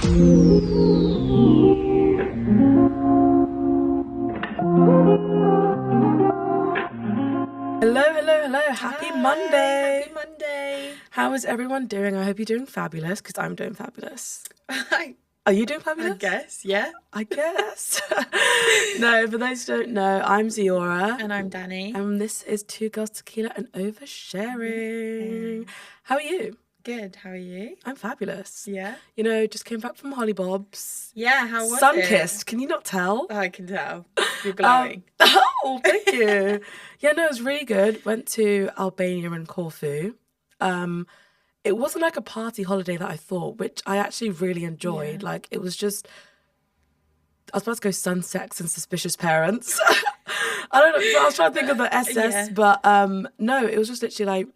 Hello. Happy Monday. Happy Monday. How is everyone doing? I hope you're doing fabulous, because I'm doing fabulous. Are you doing fabulous? I guess, yeah. I guess. No, for those who don't know, I'm Ziora. And I'm Danny. And this is Two Girls Tequila and Oversharing. How are you? Good, how are you? I'm fabulous. Yeah? You know, just came back from Holly Bob's. Yeah, how was it? Sun-kissed, can you not tell? I can tell. You're glowing. Oh, thank you. Yeah, no, it was really good. Went to Albania and Corfu. It wasn't like a party holiday that I thought, which I actually really enjoyed. Yeah. Like, it was just, I was about to go Sunsex and Suspicious Parents. I don't know, I was trying to think of the SS, but no, it was just literally like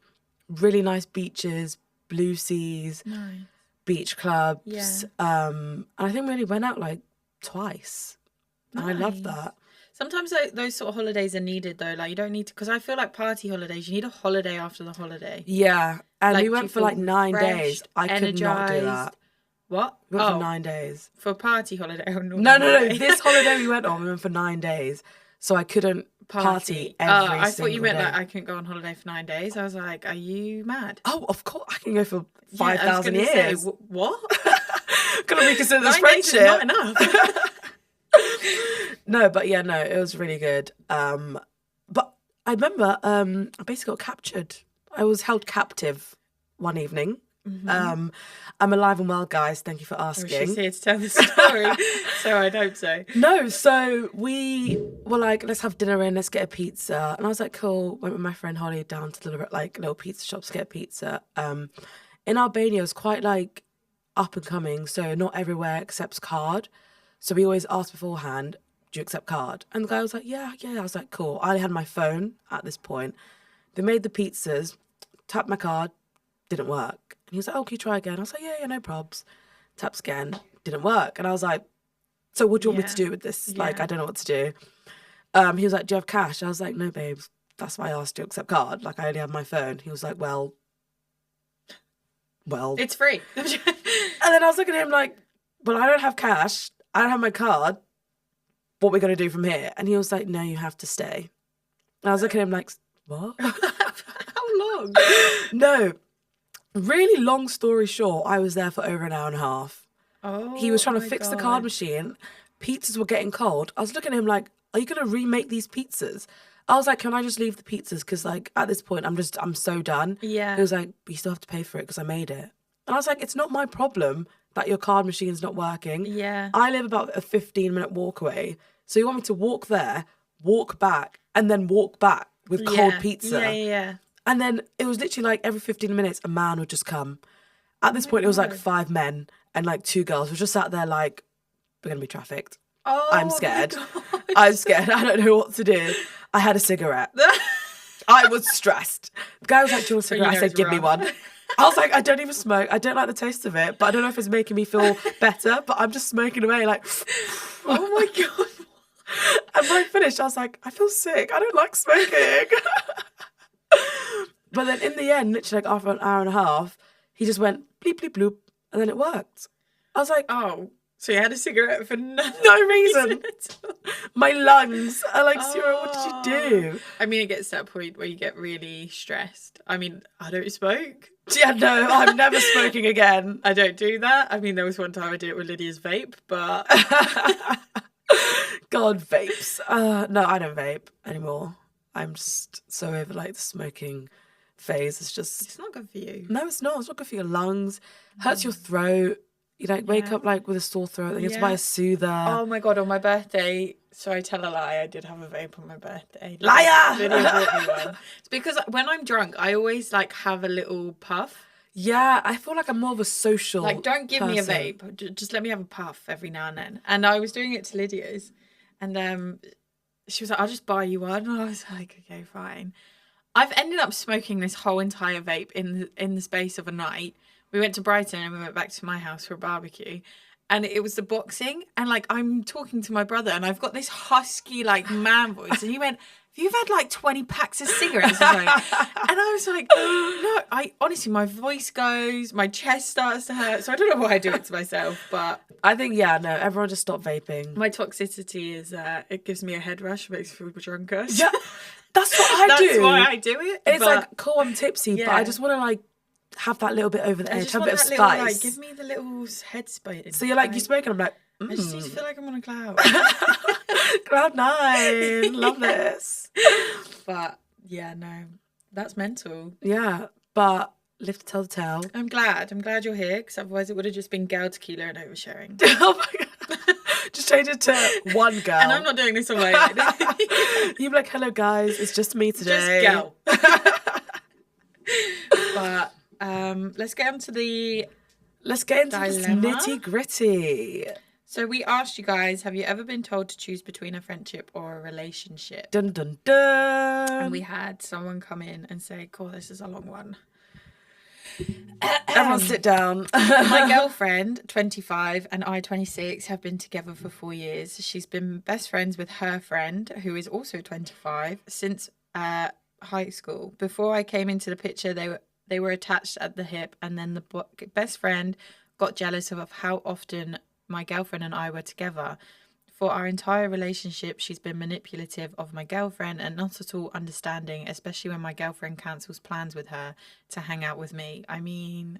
really nice beaches, blue seas, Nice. beach clubs. Yeah. And I think we only went out like twice. And I loved Nice. that. Sometimes those sort of holidays are needed though. Like you don't need to, because I feel like party holidays, you need a holiday after the holiday. Yeah. And Like, we do you went for like feel 9 days. refreshed, I could not do that. energized? What? We went for 9 days. For a party holiday or normal No. holiday? This holiday we went on, we went for 9 days. So I couldn't party every I single thought you meant day. like I couldn't go on holiday for 9 days. I was like, are you mad? Oh, of course. I can go for Yeah, I was 5,000 gonna years. Say, what? Gonna reconsider this 9 days is friendship. not enough. No, but yeah, no, it was really good. But I remember I basically got captured. I was held captive one evening. I'm alive and well, guys. Thank you for asking. She's here to tell the story, so I'd hope so. No, so we were like, let's have dinner in, let's get a pizza. And I was like, cool. Went with my friend Holly down to the little pizza shops to get a pizza. In Albania, it was quite like up and coming, so not everywhere accepts card. So we always ask beforehand, do you accept card? And the guy was like, yeah. I was like, cool. I had my phone at this point. They made the pizzas, tapped my card, didn't work. And he was like, oh, can you try again? I was like, yeah, no probs. Taps again, didn't work. And I was like, so what do you want me to do with this? Like, I don't know what to do. He was like, do you have cash? I was like, no, babes. That's why I asked you to accept card. Like, I only have my phone. He was like, well. It's free. And then I was looking at him like, well, I don't have cash. I don't have my card. What are we going to do from here? And he was like, no, you have to stay. And I was looking at him like, what? How long? No. Really long story short, I was there for over an hour and a half. Oh, He was trying to my fix the God. card machine. Pizzas were getting cold. I was looking at him like, are you going to remake these pizzas? I was like, can I just leave the pizzas? Because like at this point, I'm so done. Yeah. He was like, you still have to pay for it because I made it. And I was like, it's not my problem that your card machine's not working. Yeah. I live about a 15-minute walk away. So you want me to walk there, walk back, and then walk back with cold pizza. Yeah. And then it was literally like every 15 minutes, a man would just come. At this point, it was like 5 men and like 2 girls. We just sat there like, we're going to be trafficked. Oh, I'm scared. my God. I'm scared. I don't know what to do. I had a cigarette. I was stressed. The guy was like, do you want a cigarette? I said, give me one. I was like, I don't even smoke. I don't like the taste of it, but I don't know if it's making me feel better, but I'm just smoking away like, Oh my God. And when I finished, I was like, I feel sick. I don't like smoking. But then in the end, literally like after an hour and a half, he just went bleep, bleep, bloop, and then it worked. I was like, Oh, so you had a cigarette for no reason. at all. My lungs are like, Sarah, what did you do? I mean, it gets to that point where you get really stressed. I mean, I don't smoke. Yeah, no, I'm never smoking again. I don't do that. I mean, there was one time I did it with Lydia's vape, but God, vapes. No, I don't vape anymore. I'm just so over like the smoking phase. it's not good for you. No, it's not. It's not good for your lungs. Hurts your throat. You like wake up like with a sore throat. Then you have to buy a soother. Oh my God, on my birthday, sorry, tell a lie, I did have a vape on my birthday. Liar! Lydia bought me one. It's because when I'm drunk, I always like have a little puff. Yeah, I feel like I'm more of a social Like, don't give me a person. vape. Just let me have a puff every now and then. And I was doing it to Lydia's. And she was like, I'll just buy you one. And I was like, okay, fine. I've ended up smoking this whole entire vape in the space of a night. We went to Brighton and we went back to my house for a barbecue. and it was the boxing, and like I'm talking to my brother, and I've got this husky like man voice, and he went, "Have you had like 20 packs of cigarettes?" or something? And I was like, "No, I honestly, my voice goes, my chest starts to hurt." So I don't know why I do it to myself, but I think, yeah, no, everyone just stop vaping. my toxicity is it gives me a head rush, makes me feel drunker. Yeah, that's what I do. That's why I do it. It's but like, cool, I'm tipsy, but Yeah. I just want to like have that little bit over the I edge, just have a want bit of that little, spice. like, give me the little head spin. So you're like, you smoke, and I'm like, I just need to feel like I'm on a cloud. Cloud 9, love this. But yeah, no, that's mental. Yeah, but live to tell the tale. I'm glad you're here, because otherwise it would have just been girl tequila and oversharing. Oh my god. Just change it to one girl. And I'm not doing this on my own. You'd be like, hello guys, it's just me today. Just girl. But let's get into this dilemma. nitty gritty. So we asked you guys, have you ever been told to choose between a friendship or a relationship? Dun dun dun. And we had someone come in and say, cool, this is a long one. Everyone sit down. My girlfriend, 25, and I, 26, have been together for 4 years. She's been best friends with her friend, who is also 25, since high school. Before I came into the picture, they were attached at the hip, and then the best friend got jealous of how often my girlfriend and I were together. For our entire relationship, she's been manipulative of my girlfriend and not at all understanding, especially when my girlfriend cancels plans with her to hang out with me. I mean,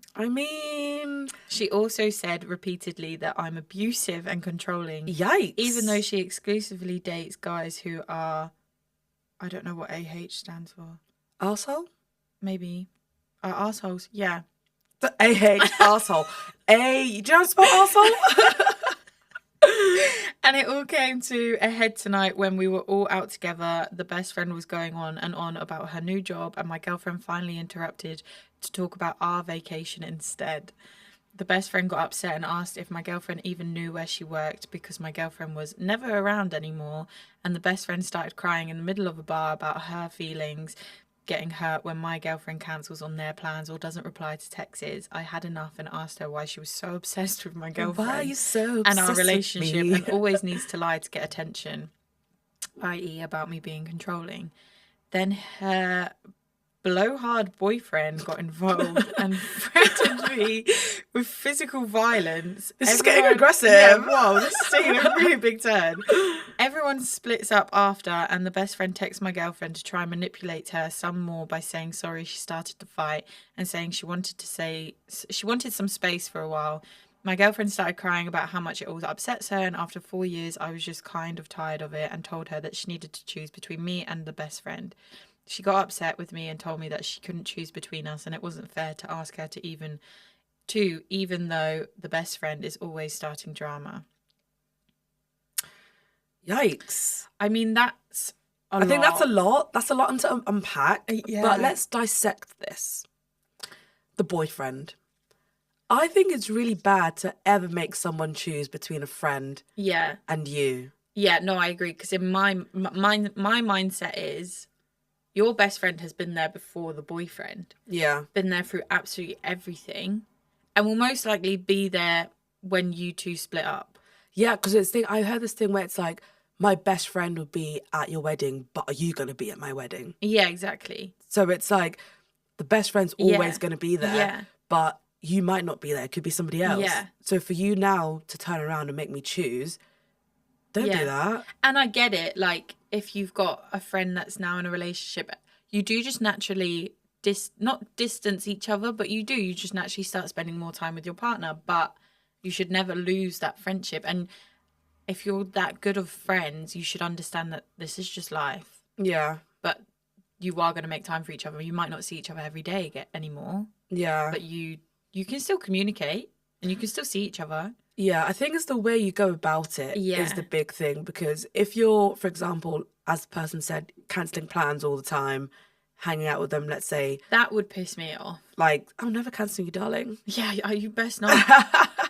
she also said repeatedly that I'm abusive and controlling. Yikes. Even though she exclusively dates guys who are, I don't know what AH stands for. Arsehole? Maybe. Arseholes, yeah. The AH, arsehole. Do you know how to spell arsehole? And it all came to a head tonight when we were all out together. The best friend was going on and on about her new job, and my girlfriend finally interrupted to talk about our vacation instead. The best friend got upset and asked if my girlfriend even knew where she worked, because my girlfriend was never around anymore. And the best friend started crying in the middle of a bar about her feelings getting hurt when my girlfriend cancels on their plans or doesn't reply to texts. I had enough and asked her why she was so obsessed with my girlfriend. Why are you so obsessed and our relationship, with me? and always needs to lie to get attention, i.e. about me being controlling. Then her blowhard boyfriend got involved and threatened me with physical violence. This is getting aggressive. Yeah, whoa, this is taking a really big turn. Everyone splits up after, and the best friend texts my girlfriend to try and manipulate her some more by saying sorry she started the fight and saying she wanted some space for a while. My girlfriend started crying about how much it all upsets her, and after 4 years I was just kind of tired of it and told her that she needed to choose between me and the best friend. She got upset with me and told me that she couldn't choose between us, and it wasn't fair to ask her to even though the best friend is always starting drama. Yikes. I mean, that's a lot. I think that's a lot. That's a lot to unpack. Yeah. But let's dissect this. The boyfriend. I think it's really bad to ever make someone choose between a friend and you. Yeah, no, I agree. Because in my mindset is your best friend has been there before the boyfriend. Yeah. Been there through absolutely everything. And will most likely be there when you two split up. Yeah, because I heard this thing where it's like, my best friend will be at your wedding, but are you going to be at my wedding? Yeah, exactly. So it's like, the best friend's always going to be there, but you might not be there. It could be somebody else. Yeah. So for you now to turn around and make me choose, don't do that. And I get it. Like, if you've got a friend that's now in a relationship, you do just naturally not distance each other, but you just naturally start spending more time with your partner. But you should never lose that friendship. And if you're that good of friends, you should understand that this is just life. Yeah. But you are going to make time for each other. You might not see each other every day anymore. Yeah. But you can still communicate and you can still see each other. Yeah, I think it's the way you go about it is the big thing. Because if you're, for example, as the person said, cancelling plans all the time, hanging out with them, let's say. That would piss me off. Like, I'll never cancel you, darling. Yeah, you best not.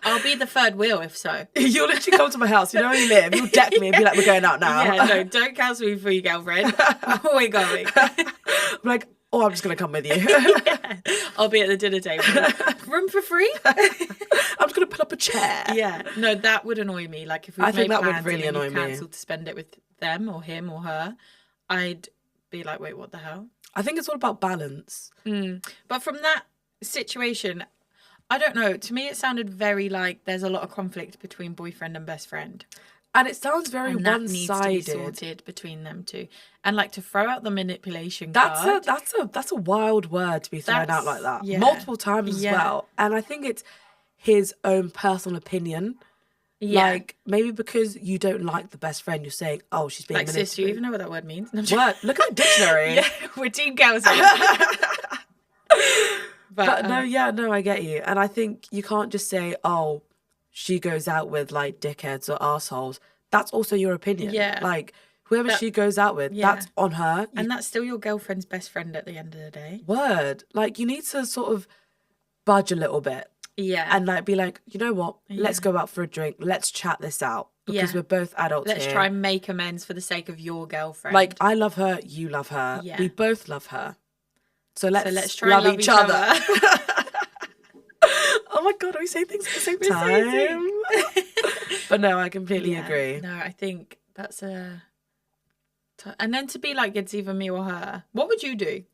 I'll be the third wheel if so. You'll literally come to my house. You know where you live. You'll deck me and be like, we're going out now. Yeah, no, don't cancel me for your girlfriend. Where are we going? I'm like, or I'm just going to come with you. Yeah. I'll be at the dinner table. Room for free? I'm just going to put up a chair. Yeah. No, that would annoy me. Like if we've I think made that would plans really and then annoy you've me. cancelled to spend it with them or him or her, I'd be like, wait, what the hell? I think it's all about balance. But from that situation, I don't know. To me, it sounded very like there's a lot of conflict between boyfriend and best friend. And it sounds very And that one-sided. needs to be sorted between them two. And like to throw out the manipulation card. That's a wild word to be thrown out like that. Yeah. Multiple times as well. And I think it's his own personal opinion. Yeah. Like, maybe because you don't like the best friend, you're saying, oh, she's being Like, sis, do you even know what that word means? No, Word. Look at the dictionary. yeah, we're team girls here. But no, I get you. And I think you can't just say, oh, she goes out with like dickheads or assholes. That's also your opinion. Yeah. Like, whoever she goes out with, that's on her. And that's still your girlfriend's best friend at the end of the day. Word. Like, you need to sort of budge a little bit. Yeah. And like be like, you know what? Let's go out for a drink. Let's chat this out. Because we're both adults Let's here. try and make amends for the sake of your girlfriend. Like, I love her, you love her. Yeah. We both love her. So let's try love and love each other. Oh my God, are we saying things at the same time? But no, I completely agree. No, I think that's a... And then to be like, it's either me or her. What would you do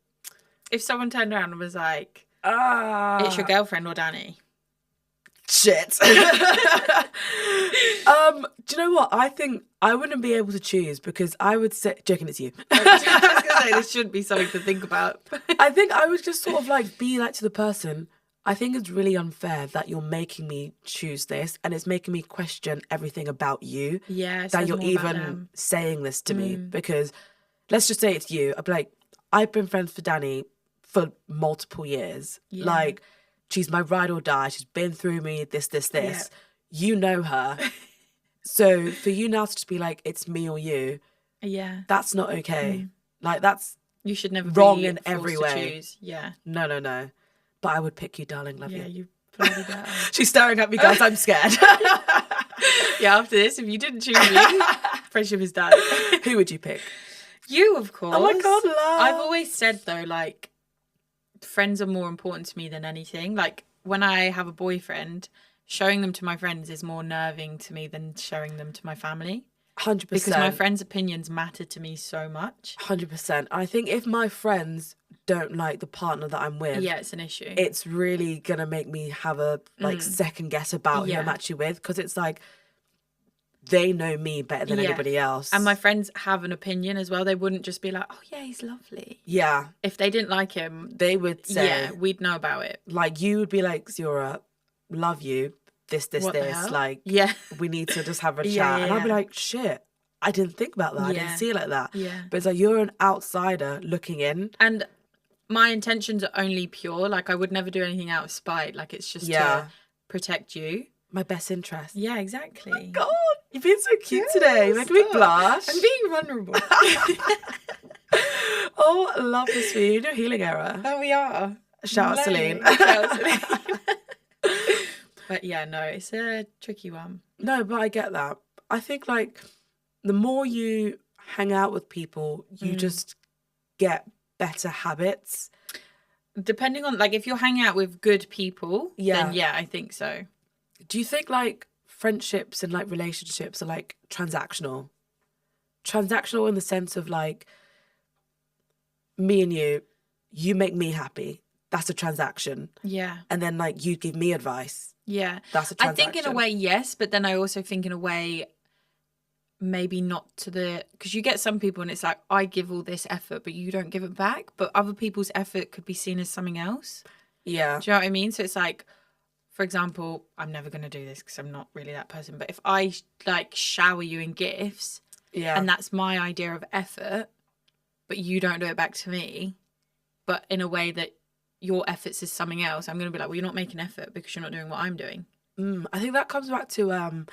if someone turned around and was like, it's your girlfriend or Danny? Shit. Do you know what? I think I wouldn't be able to choose because I would say, joking, it's you. I was going to say, this shouldn't be something to think about. I think I would just sort of like be like to the person, I think it's really unfair that you're making me choose this and it's making me question everything about you. Yeah, that you're even saying this to me. Because let's just say it's you. I'd be like, I've been friends with Danny for multiple years. Yeah. Like, she's my ride or die. She's been through me, this. Yeah. You know her. So for you now to just be like, it's me or you. Yeah. That's not okay. Like, that's you should never wrong be in every way. Choose. Yeah. No. But I would pick you, darling. Love you. Yeah, you bloody better. She's staring at me, guys. I'm scared. Yeah, after this, if you didn't choose me, friendship is done. Who would you pick? You, of course. Oh my God, love. I've always said, though, like, friends are more important to me than anything. Like, when I have a boyfriend, showing them to my friends is more nerving to me than showing them to my family. 100%. Because my friends' opinions matter to me so much. 100%. I think if my friends don't like the partner that I'm with, yeah, it's an issue. It's really gonna make me have a second guess about who I'm actually with, because it's like they know me better than anybody else. And my friends have an opinion as well. They wouldn't just be like, oh yeah, he's lovely. Yeah. If they didn't like him, they would say, yeah, we'd know about it. Like, you would be like, Ziora, love you. This. Like, yeah, we need to just have a chat. And I'd be like, shit, I didn't think about that. I didn't see it like that. Yeah. But it's like, you're an outsider looking in. And my intentions are only pure. Like, I would never do anything out of spite. Like, it's just to protect you. My best interest. Yeah, exactly. Oh my God, you've been so cute today. You're making me blush. I'm being vulnerable. Oh, I love this for you. You're in your healing era. Oh, we are. Shout out Celine. But yeah, no, it's a tricky one. No, but I get that. I think, like, the more you hang out with people, you just get better habits. Depending on, like, if you're hanging out with good people, then yeah, I think so. Do you think, like, friendships and, like, relationships are, like, transactional? Transactional in the sense of, like, me and you make me happy. That's a transaction. Yeah. And then, like, you give me advice. Yeah. That's a transaction. I think in a way, yes, but then I also think in a way, maybe not to the... Because you get some people and it's like, I give all this effort, but you don't give it back. But other people's effort could be seen as something else. Yeah. Do you know what I mean? So it's like, for example, I'm never going to do this because I'm not really that person. But if I, like, shower you in gifts, and that's my idea of effort, but you don't do it back to me, but in a way that your efforts is something else, I'm going to be like, well, you're not making effort because you're not doing what I'm doing. I think that comes back to,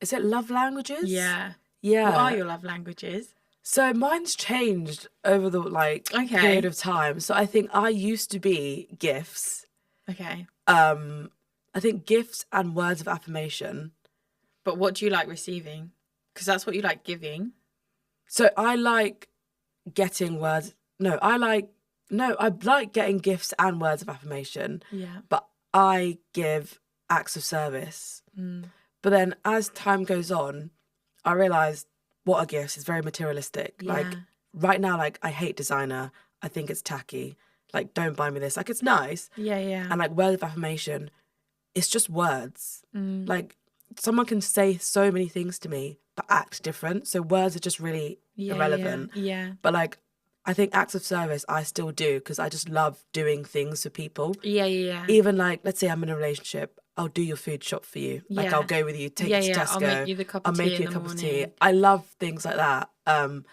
is it love languages? Yeah. Yeah. What are your love languages? So mine's changed over the, like, period of time. So I think I used to be gifts. Okay. I think gifts and words of affirmation. But what do you like receiving? Because that's what you like giving. So I like getting words. No, I like No, I like getting gifts and words of affirmation. Yeah. But I give acts of service. But then as time goes on, I realised what a gift is very materialistic. Yeah. Like right now, like I hate designer. I think it's tacky. Like, don't buy me this. Like, it's nice. Yeah, yeah. And like words of affirmation, it's just words. Like someone can say so many things to me, but act different. So words are just really irrelevant. Yeah. But like, I think acts of service I still do because I just love doing things for people. Yeah, yeah. Even like, let's say I'm in a relationship, I'll do your food shop for you. Like Yeah. I'll go with you, take you to Tesco. I'll make you the cup of I'll tea make you in a the cup of tea. morning. I love things like that. But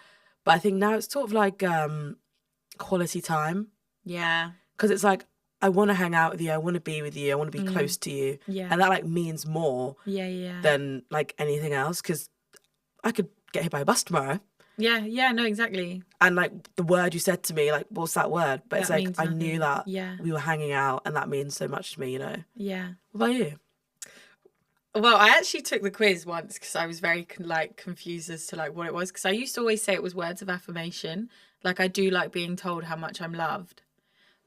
I think now it's sort of like quality time. Yeah. Because it's like, I want to hang out with you. I want to be with you. I want to be close to you. Yeah. And that like means more Yeah. than like anything else. Because I could get hit by a bus tomorrow. Yeah, no, exactly. And like the word you said to me, like, what's that word? But That it's like, means I knew that Yeah. we were hanging out and that means so much to me, you know? Yeah. What about you? Well, I actually took the quiz once because I was very like confused as to like what it was. Because I used to always say it was words of affirmation. Like I do like being told how much I'm loved.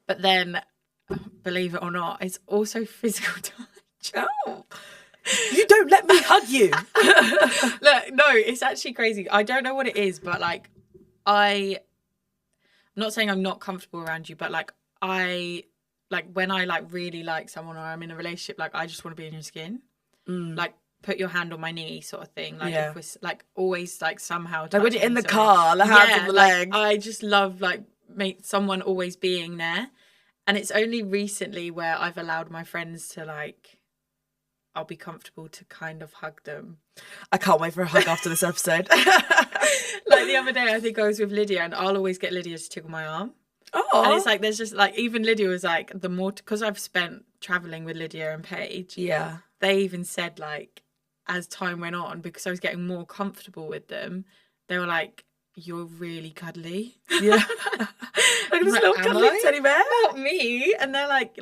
But then, believe it or not, it's also physical touch. Oh, you don't let me hug you. Look, no, it's actually crazy. I don't know what it is, but like, I'm not saying I'm not comfortable around you, but like, when I like really like someone or I'm in a relationship, like I just want to be in your skin. Like, put your hand on my knee sort of thing. Like, if we're like always like somehow. Like when you're in the car, the hands on the legs. I just love like someone always being there. And it's only recently where I've allowed my friends to like, I'll be comfortable to kind of hug them. I can't wait for a hug after this episode. Like the other day, I think I was with Lydia and I'll always get Lydia to tickle my arm. Oh. And it's like, there's just like, even Lydia was like, the more, because I've spent traveling with Lydia and Paige. Yeah. They even said like, as time went on, because I was getting more comfortable with them, they were like, you're really cuddly. Yeah. Like this little cuddly teddy bear. Not me. And they're like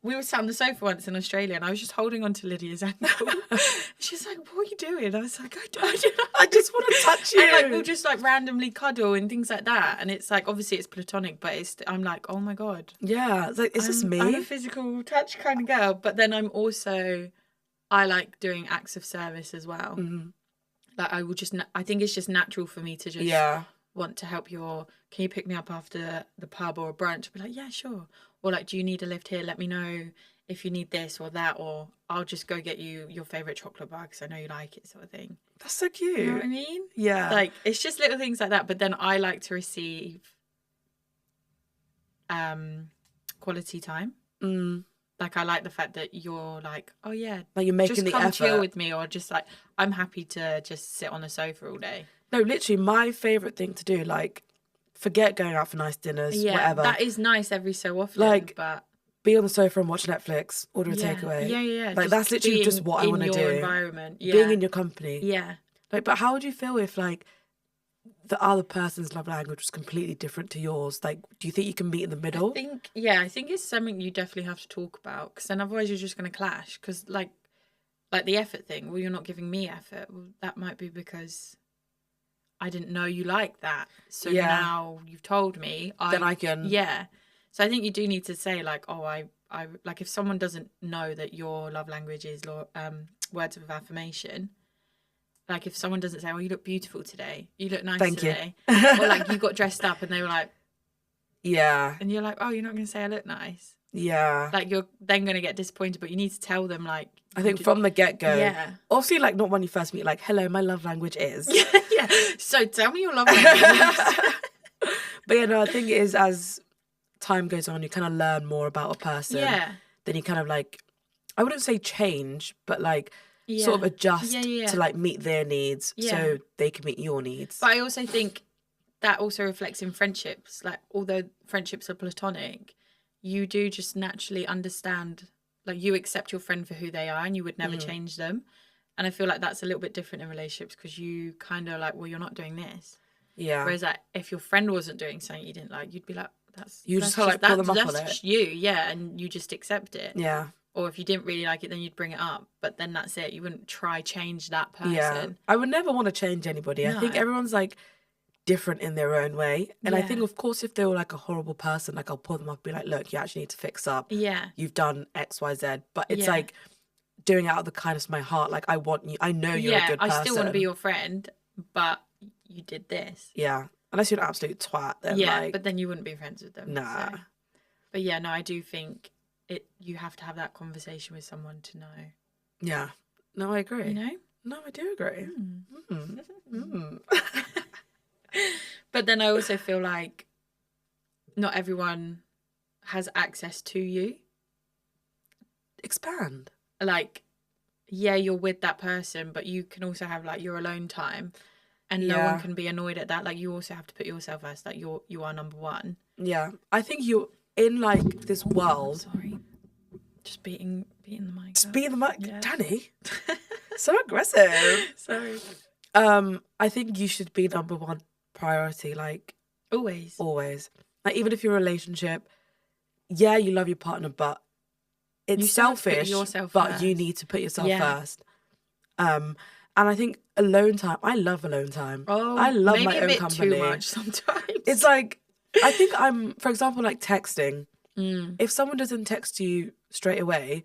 we were sat on the sofa once in Australia and I was just holding on to Lydia's ankle. She's like, what are you doing? I was like, I just want to touch you. And like we'll just like randomly cuddle and things like that. And it's like, obviously it's platonic, but I'm like, oh my God. Yeah. It's like, is this me? I'm a physical touch kind of girl. But then I like doing acts of service as well. Mm-hmm. Like I think it's just natural for me to just want to help you, or can you pick me up after the pub or a brunch? I'll be like, yeah, sure. Or like, do you need a lift here? Let me know if you need this or that, or I'll just go get you your favourite chocolate bar because I know you like it, sort of thing. That's so cute. You know what I mean? Yeah. Like, it's just little things like that. But then I like to receive quality time. Like, I like the fact that you're like, oh yeah, like you're making just the come effort. chill with me, or just like, I'm happy to just sit on the sofa all day. No, literally, my favourite thing to do, like, forget going out for nice dinners, whatever. That is nice every so often, like, but be on the sofa and watch Netflix, order a takeaway. Yeah. Like, that's literally just what I want to do. In your environment, Being in your company. Yeah. Like, but how would you feel if, like, the other person's love language was completely different to yours? Like, do you think you can meet in the middle? I think it's something you definitely have to talk about, because then otherwise you're just going to clash. Because like the effort thing, well, you're not giving me effort. Well, that might be because I didn't know you like that. So now you've told me. Then I can. Yeah. So I think you do need to say like, oh, I like, if someone doesn't know that your love language is words of affirmation. Like, if someone doesn't say, oh, you look beautiful today. You look nice today. Or, like, you got dressed up and they were like... Yeah. And you're like, oh, you're not going to say I look nice. Yeah. Like, you're then going to get disappointed, but you need to tell them, like... I think from the get-go. Yeah. Obviously, like, not when you first meet, like, hello, my love language is. Yeah. So, tell me your love language. But, yeah, no, I think it is, as time goes on, you kind of learn more about a person. Yeah. Then you kind of, like... I wouldn't say change, but, like... sort of adjust to like meet their needs so they can meet your needs. But I also think that also reflects in friendships. Like, although friendships are platonic, you do just naturally understand, like, you accept your friend for who they are and you would never change them. And I feel like that's a little bit different in relationships, because you kind of like, well, you're not doing this. Yeah. Whereas like, if your friend wasn't doing something you didn't like, you'd be like, that's pull them up on it. You, and you just accept it. Yeah. Or if you didn't really like it, then you'd bring it up. But then that's it. You wouldn't try change that person. Yeah. I would never want to change anybody. No. I think everyone's like different in their own way. And I Yeah. think, of course, if they were like a horrible person, like I'll pull them up and be like, look, you actually need to fix up. Yeah. You've done X, Y, Z. But it's Yeah. like doing it out of the kindness of my heart. Like, I want you, I know you're a good person. I still want to be your friend, but you did this. Yeah. Unless you're an absolute twat, then like... but then you wouldn't be friends with them. Nah. So. But yeah, no, I do think you have to have that conversation with someone to know. Yeah. No, I agree. You know? No, I do agree. But then I also feel like not everyone has access to you. Expand. Like, yeah, you're with that person, but you can also have like your alone time, and no one can be annoyed at that. Like, you also have to put yourself first. Like, you are number one. Yeah, I think you're in like this world. Sorry, just beating the mic. Just beating the mic, Yeah. Danny. So aggressive. Sorry. I think you should be number one priority. Like Always. Like, even if you're in a relationship, yeah, you love your partner, but it's You still have to put selfish. yourself but first. you need to put yourself Yeah. first. And I think alone time. I love alone time. Oh, I love maybe my a own bit company. too much sometimes. It's like, I think for example, like texting. Mm. If someone doesn't text you straight away,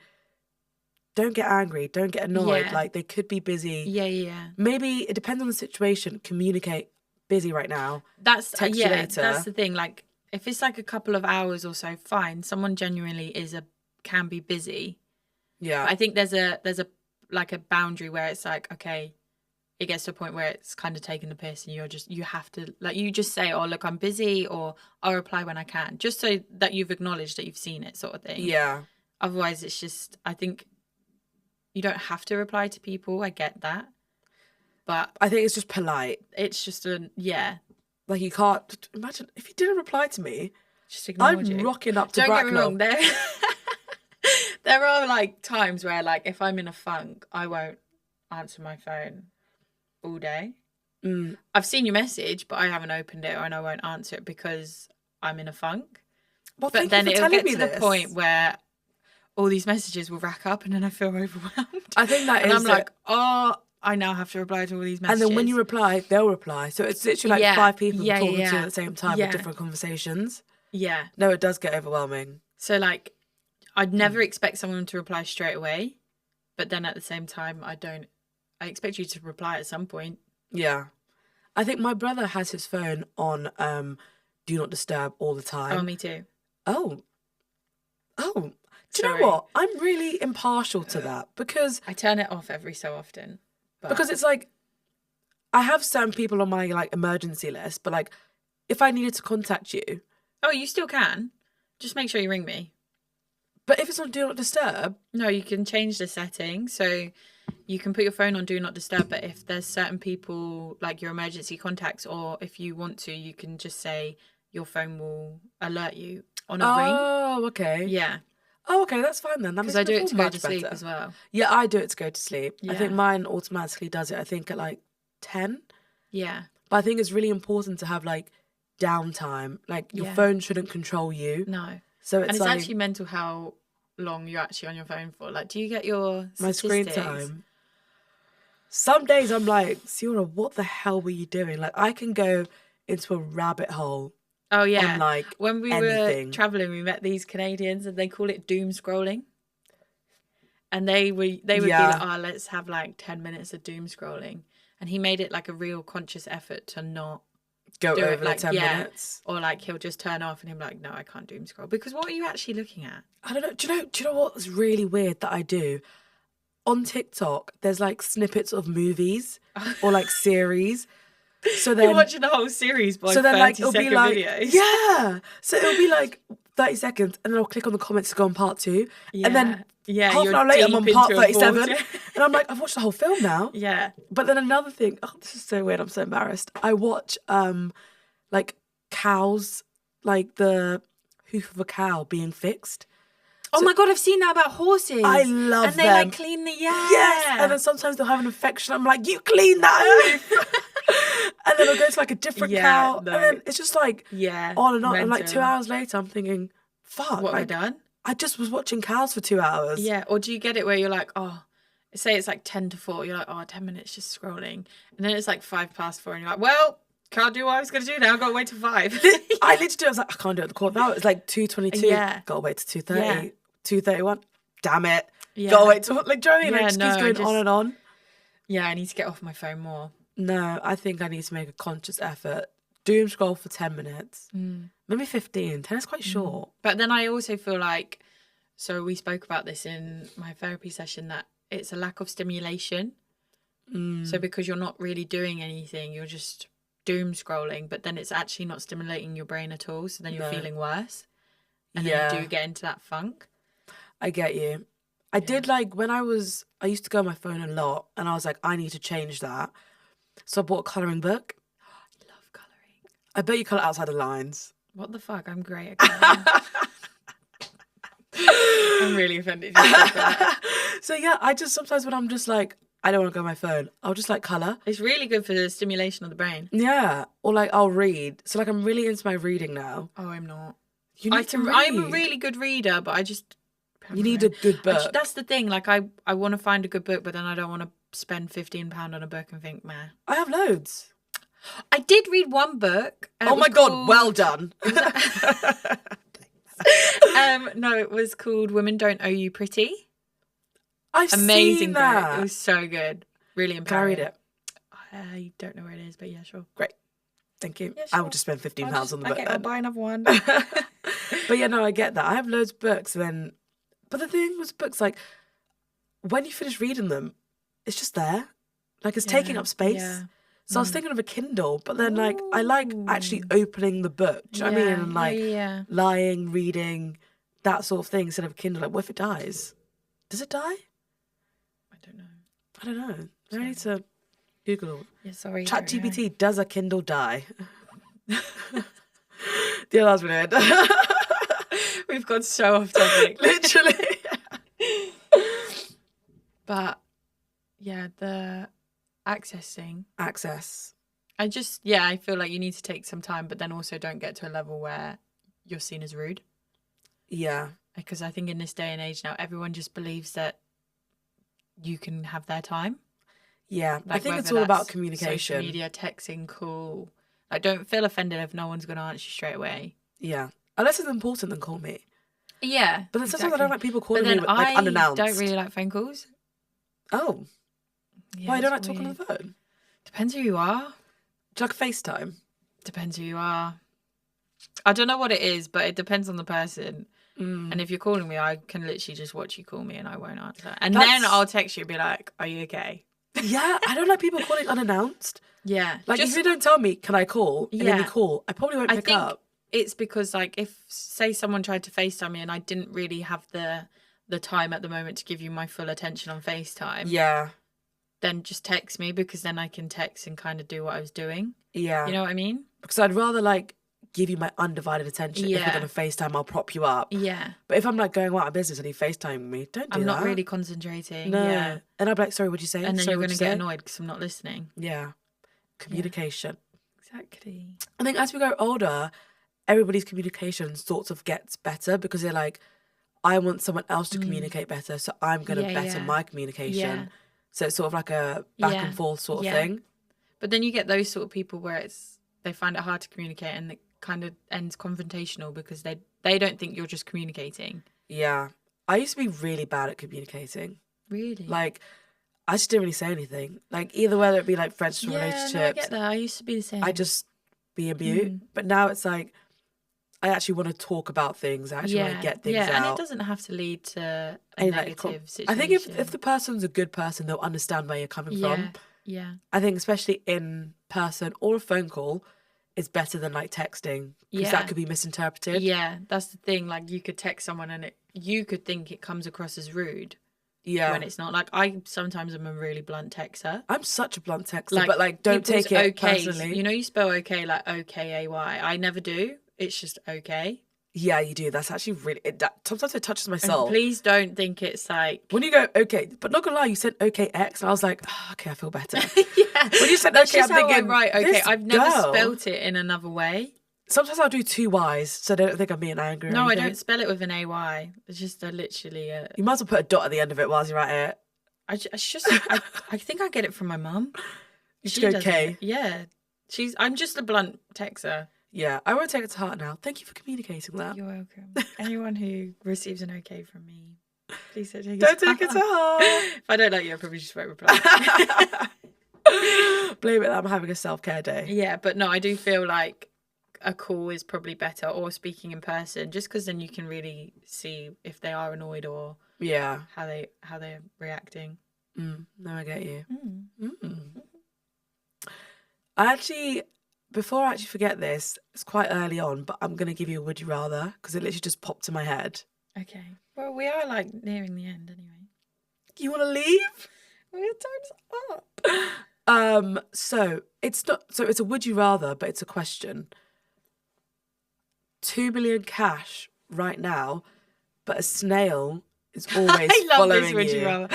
don't get angry. Don't get annoyed. Yeah. Like, they could be busy. Yeah. Maybe it depends on the situation. Communicate. Busy right now. That's Text you later. That's the thing. Like, if it's like a couple of hours or so, fine. Someone genuinely can be busy. Yeah. But I think there's a like a boundary where it's like, okay, it gets to a point where it's kind of taking the piss, and you have to, like, you just say, oh, look, I'm busy, or I'll reply when I can, just so that you've acknowledged that you've seen it, sort of thing. Yeah. Otherwise, it's just, I think you don't have to reply to people. I get that. But I think it's just polite. it's just Like, you can't imagine if you didn't reply to me. just ignore I'm you. rocking up to Don't get me Bracknell. wrong, there are like times where, like, if I'm in a funk, I won't answer my phone all day. I've seen your message, but I haven't opened it, and I won't answer it because I'm in a funk. Well, But thank then you for it'll telling get me to this. the point where all these messages will rack up, and then I feel overwhelmed. I think that and is I'm like, oh, I now have to reply to all these messages. And then when you reply, they'll reply. So it's literally like 5 people talking to you at the same time with different conversations. Yeah. No, it does get overwhelming. So, like, I'd never expect someone to reply straight away, but then at the same time, I expect you to reply at some point. Yeah. I think my brother has his phone on Do Not Disturb all the time. Oh, me too. Oh. Do you Sorry. know what? I'm really impartial to that because I turn it off every so often. But it's like, I have certain people on my like emergency list, but like, if I needed to contact you, oh, you still can. Just make sure you ring me. but if it's on Do Not Disturb, No, you can change the setting. So you can put your phone on Do Not Disturb, but if there's certain people, like your emergency contacts, or if you want to, you can just say your phone will alert you on a ring. oh, okay. Yeah. Oh, okay, that's fine then. Because I do it to go to sleep as well. Yeah, I do it to go to sleep. I think Yeah. mine automatically does it, I think, at like 10. Yeah. But I think it's really important to have like downtime. Like, your Yeah. phone shouldn't control you. No. So it's And it's like actually mental how long you're actually on your phone for. Like, do you get your my screen statistics? time. Some days I'm like, Siora, what the hell were you doing? Like, I can go into a rabbit hole. Oh, yeah. On, like, when we anything. were traveling, we met these Canadians, and they call it doom scrolling. And they would be like, oh, let's have like 10 minutes of doom scrolling. And he made it like a real conscious effort to not Go do over it, the like, 10 minutes. Or like he'll just turn off and he'll be like, no, I can't doom scroll. Because what are you actually looking at? I don't know. Do you know what's really weird that I do? On TikTok, there's like snippets of movies or like series. So then You're watching the whole series by 30 like it'll be like videos. yeah. So it'll be like 30 seconds, and then I'll click on the comments to go on part 2, and then half an hour later I'm on deep part into a 37, vortex. and I'm like, I've watched the whole film now. Yeah. But then another thing, oh, this is so weird. I'm so embarrassed. I watch like cows, like the hoof of a cow being fixed. Oh my God, I've seen that about horses. I love and they them. like clean the Yes, and then sometimes they'll have an infection. I'm like, you clean that hoof. And then I'll go to like a different cow. no. And then it's just like on and on. And like 2 mental. hours later, I'm thinking, fuck. What have I like, done? I just was watching cows for 2 hours. Yeah, or do you get it where you're like, oh, say it's like 10 to 4, you're like, oh, 10 minutes just scrolling. And then it's like 4:05, and you're like, well, can't do what I was going to do now. I've got to wait till 5. I literally do. I was like, I can't do it at the court now. It's like 2:22. Yeah. Got to wait to 2:30. Yeah. 2:31. Damn it. Yeah. Got to wait till, like, do you know what I mean? Yeah, Like, just keeps going on and on. Yeah, I need to get off my phone more. No, I think I need to make a conscious effort. Doom scroll for 10 minutes. Maybe 15. 10 is quite short. But then I also feel like, so we spoke about this in my therapy session, that it's a lack of stimulation. So because you're not really doing anything, you're just doom scrolling, but then it's actually not stimulating your brain at all. So then you're feeling worse. And then you do get into that funk. I get you. I did, like, when I used to go on my phone a lot, and I was like, I need to change that. So I bought a colouring book. I love colouring. I bet you colour outside the lines. What the fuck? I'm great at colouring. I'm really offended you said that. So yeah, I just sometimes when I'm just like, I don't want to go on my phone, I'll just like colour. It's really good for the stimulation of the brain. Yeah. Or like I'll read. So like I'm really into my reading now. Oh, I'm not. You need to read. I'm a really good reader, but I just... You need a good book. That's the thing. Like, I want to find a good book, but then I don't want to spend £15 on a book and think, meh. I have loads. I did read one book. Oh my God, well done. No, it was called Women Don't Owe You Pretty. I've Amazing seen that. book. It was so good. Really empowering. Carried it. I don't know where it is, but yeah, sure. Great. Thank you. Yeah, I sure. will just spend £15 on the book Okay, then. I'll buy another one. But yeah, no, I get that. I have loads of books then. But the thing with books, like, when you finish reading them, it's just there. Like, it's taking up space. Yeah. So I was thinking of a Kindle, but then, like, I like actually opening the book. Do you know what I mean? And, like, lying, reading, that sort of thing instead of a Kindle. Like, what if it dies? Does it die? I don't know. I don't know. I need to Google. Yeah, sorry. ChatGPT, does a Kindle die? Yeah, that's weird. We've gone so off topic. Literally. But yeah, the accessing. Access. I feel like you need to take some time, but then also don't get to a level where you're seen as rude. Yeah. Because I think in this day and age now, everyone just believes that you can have their time. Yeah. Like, I think it's whether all about that's communication. Social media, texting, call. Like, don't feel offended if no one's going to answer you straight away. Yeah. Unless it's important, then call me. Yeah. But then sometimes I don't like people calling but me like unannounced. I don't really like phone calls. Oh. Yeah, Why? I don't it's like talking on weird. the phone. Depends who you are. Do you like FaceTime? Depends who you are. I don't know what it is, but it depends on the person. And if you're calling me, I can literally just watch you call me and I won't answer. And then I'll text you and be like, are you okay? Yeah, I don't like people calling unannounced. Yeah. Like, if you don't tell me, can I call? And then you Yeah. call, I probably won't pick up. It's because, like, if, say, someone tried to FaceTime me and I didn't really have the time at the moment to give you my full attention on FaceTime, Yeah. then just text me, because then I can text and kind of do what I was doing. Yeah. You know what I mean? Because I'd rather, like, give you my undivided attention. If Yeah. we're going to FaceTime, I'll prop you up. Yeah. But if I'm, like, going out of business and you FaceTime me, don't do I'm that. not really concentrating. No. Yeah. And I'll be like, sorry, what'd you say? And then Sorry, you're going what'd to you get say? annoyed because I'm not listening. Yeah. Communication. Exactly. I think as we go older, everybody's communication sort of gets better because they're like, I want someone else to communicate better, so I'm going to better my communication. Yeah. So it's sort of like a back and forth sort of thing. But then you get those sort of people where they find it hard to communicate and it kind of ends confrontational because they don't think you're just communicating. Yeah. I used to be really bad at communicating. Really? Like, I just didn't really say anything. Like, either whether it be like friends or relationships. No, I get that. I used to be the same. I just be a mute. But now it's like, I actually want to talk about things. I actually want to get things out. And it doesn't have to lead to a negative situation. I think if the person's a good person, they'll understand where you're coming from. Yeah. I think especially in person or a phone call is better than like texting because that could be misinterpreted. Yeah, that's the thing. Like, you could text someone and you could think it comes across as rude. Yeah. When it's not. Like, I sometimes am a really blunt texter. I'm such a blunt texter, but like, don't take it personally. You know, you spell okay like O-K-A-Y. I never do. It's just okay. Yeah, you do. That's actually really... sometimes it touches my soul. And please don't think it's like... When you go, okay, but not gonna lie, you said OKX, and I was like, oh, okay, I feel better. Yeah. When you said That's okay, I'm just how thinking, I write okay. I've never girl. spelt it in another way. Sometimes I'll do two Ys, so they don't think I'm being angry or No, I anything. don't spell it with an A-Y. It's just literally a... You might as well put a dot at the end of it whilst you're at it. I think I get it from my mum. You should go K. Yeah. I'm just a blunt texter. Yeah, I won't take it to heart now. Thank you for communicating that. You're welcome. Anyone who receives an okay from me, please don't take it Don't to take it to heart. heart. If I don't like you, I probably just won't reply. Blame it that I'm having a self-care day. Yeah, but no, I do feel like a call is probably better, or speaking in person, just because then you can really see if they are annoyed or Yeah. how they're reacting. No, I get you. Mm. Before I actually forget this, it's quite early on, but I'm going to give you a would you rather because it literally just popped in my head. Okay. Well, we are like nearing the end anyway. You want to leave? Well, time's up. So it's a would you rather, but it's a question. 2 million cash right now, but a snail is always I love following this would you you. rather.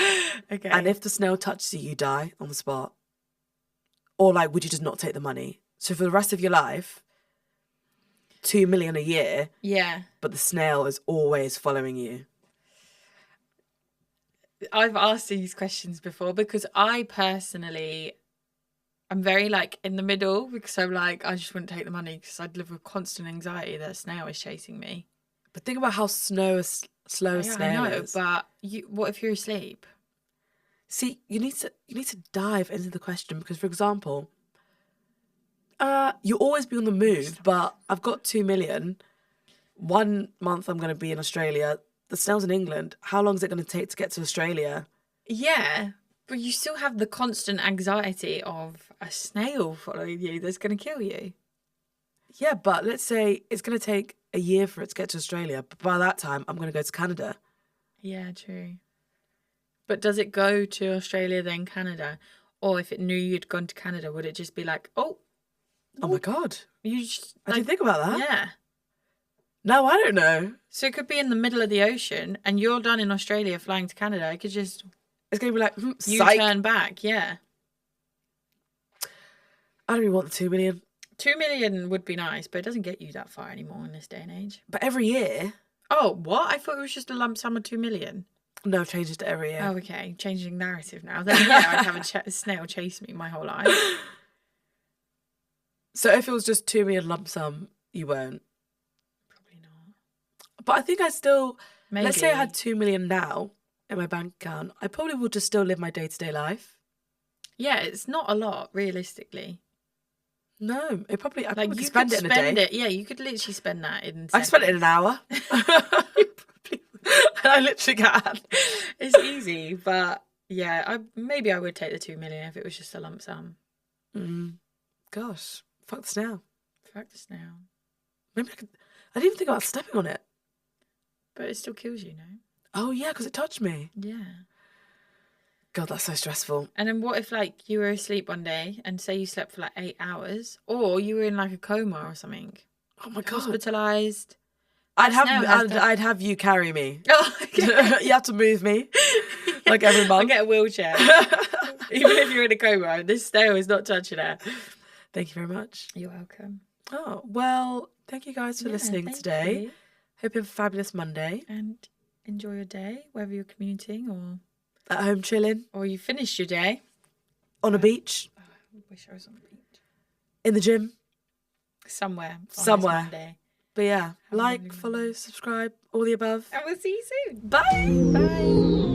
Okay. And if the snail touches you, you die on the spot. Or like, would you just not take the money? So for the rest of your life, 2 million a year, yeah, but the snail is always following you. I've asked these questions before because I personally, I'm very like in the middle because I'm like, I just wouldn't take the money because I'd live with constant anxiety that a snail is chasing me. But think about how slow a snail I know, is. but what if you're asleep? See, you need to dive into the question because, for example, you'll always be on the move, but I've got 2 million. 1 month I'm going to be in Australia. The snail's in England. How long is it going to take to get to Australia? Yeah, but you still have the constant anxiety of a snail following you that's going to kill you. Yeah, but let's say it's going to take a year for it to get to Australia. But by that time, I'm going to go to Canada. Yeah, true. But does it go to Australia then Canada? Or if it knew you'd gone to Canada, would it just be like, oh my God. You just, I didn't think about that. Yeah. No, I don't know. So it could be in the middle of the ocean and you're done in Australia flying to Canada. It could just... It's going to be like, you psych. turn back, yeah. I don't even want the 2 million. 2 million would be nice, but it doesn't get you that far anymore in this day and age. But every year... Oh, what? I thought it was just a lump sum of 2 million. No, it changes to every year. Oh, okay. Changing narrative now. Then, yeah, I'd have a snail chase me my whole life. So if it was just 2 million lump sum, you won't? Probably not. But I think I still... Maybe. Let's say I had 2 million now in my bank account. I probably would just still live my day-to-day life. Yeah, it's not a lot, realistically. No, I probably you could spend it in a day. Yeah, you could literally spend that in seconds. I spent it in an hour. I literally can. It's easy, but yeah, maybe I would take the 2 million if it was just a lump sum. Gosh, fuck the snail. Fuck the snail. Maybe I didn't even think about stepping on it. But it still kills you, no? Oh yeah, because it touched me. Yeah. God, that's so stressful. And then what if like you were asleep one day and say you slept for like 8 hours, or you were in like a coma or something? Oh my God. Hospitalised. I'd have you carry me. Oh, okay. You have to move me like every month. I get a wheelchair. Even if you're in a coma, this snail is not touching it. Thank you very much. You're welcome. Oh, well, thank you guys for listening today. You. Hope you have a fabulous Monday. And enjoy your day, whether you're commuting or... At home chilling. Or you finished your day. On a beach. Oh, I wish I was on the beach. In the gym. Somewhere. Somewhere. But yeah, like, follow, subscribe, all the above. And we'll see you soon. Bye. Bye.